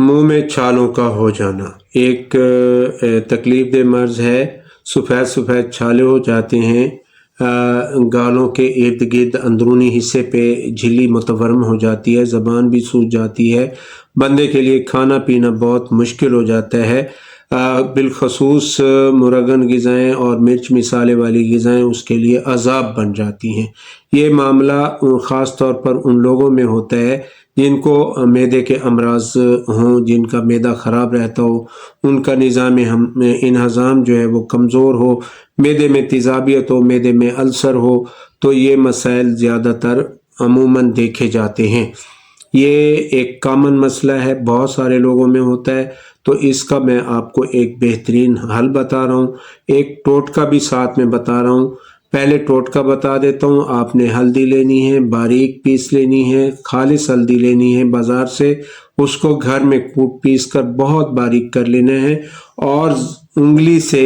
मुंह में छालों का हो जाना एक तकलीफ दह मर्ज है। सफ़ेद सफ़ेद छाले हो जाते हैं, गालों के इर्द गिर्द अंदरूनी हिस्से पे झिल्ली मुतवर्रम हो जाती है, ज़बान भी सूज जाती है, बंदे के लिए खाना पीना बहुत मुश्किल हो जाता है। बिलखसूस मुरगन ग़िज़ाएँ और मिर्च मिसाले वाली ग़िज़ाएँ उसके लिए अज़ाब बन जाती हैं। ये मामला ख़ास तौर पर उन लोगों में होता है जिनको मैदे के अमराज हों, जिनका मैदा ख़राब रहता हो, उनका निज़ाम इंहज़ाम जो है वो कमज़ोर हो, मैदे में तेज़ाबियत हो, मैदे में अल्सर हो, तो ये मसाइल ज़्यादातर अमूमन देखे जाते हैं। ये एक कॉमन मसला है, बहुत सारे लोगों में होता है। तो इसका मैं आपको एक बेहतरीन हल बता रहा हूँ, एक टोटका भी साथ में बता रहा हूँ। पहले टोटका बता देता हूँ। आपने हल्दी लेनी है, बारीक पीस लेनी है, खालिस हल्दी लेनी है बाज़ार से, उसको घर में कूट पीस कर बहुत बारीक कर लेना है और उंगली से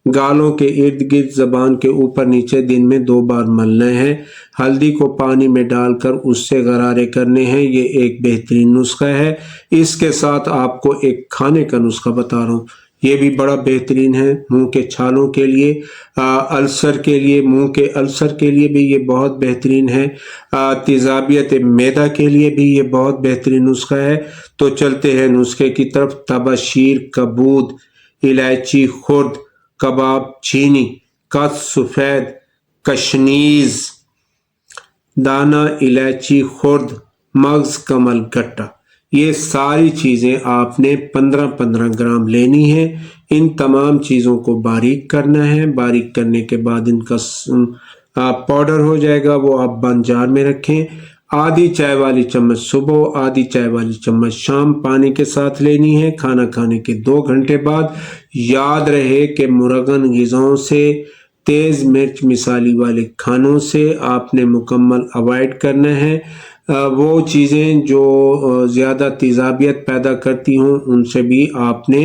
गालों के इर्द गिर्द ज़बान के ऊपर नीचे दिन में 2 बार मलना है। हल्दी को पानी में डालकर उससे गरारे करने हैं। ये एक बेहतरीन नुस्खा है। इसके साथ आपको एक खाने का नुस्खा बता रहा हूँ, ये भी बड़ा बेहतरीन है मुंह के छालों के लिए, अल्सर के लिए, मुंह के अल्सर के लिए भी ये बहुत बेहतरीन है, तेज़ाबियत मैदा के लिए भी ये बहुत बेहतरीन नुस्खा है। तो चलते हैं नुस्खे की तरफ। तबशीर, कबूद, इलायची खुर्द, कबाब चीनी, कस सफ़ेद, कशनीज़, दाना इलायची खुर्द, मग्ज़ कमल गट्टा, ये सारी चीज़ें आपने 15-15 ग्राम लेनी है। इन तमाम चीज़ों को बारीक करना है। बारीक करने के बाद इनका पाउडर हो जाएगा, वो आप बंद जार में रखें। आधी चाय वाली चम्मच सुबह, आधी चाय वाली चम्मच शाम पानी के साथ लेनी है, खाना खाने के 2 घंटे बाद। याद रहे कि मुरगन ग़िज़ाओं से, तेज़ मिर्च मिसाली वाले खानों से आपने मुकम्मल अवॉइड करना है। वो चीज़ें जो ज़्यादा तेज़ाबियत पैदा करती हों उनसे भी आपने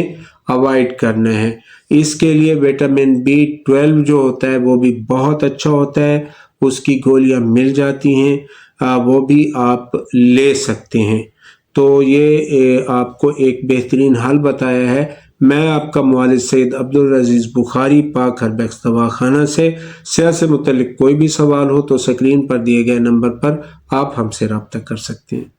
अवॉइड करना है। इसके लिए विटामिन B12 जो होता है वो भी बहुत अच्छा होता है, उसकी गोलियां मिल जाती हैं, वो भी आप ले सकते हैं। तो ये आपको एक बेहतरीन हल बताया है। मैं आपका मुआलिज सैयद अब्दुल अज़ीज़ बुखारी, पाक हर्बैक्स दवाखाना से। सेहत से मुतल्लिक कोई भी सवाल हो तो स्क्रीन पर दिए गए नंबर पर आप हमसे रब्ता कर सकते हैं।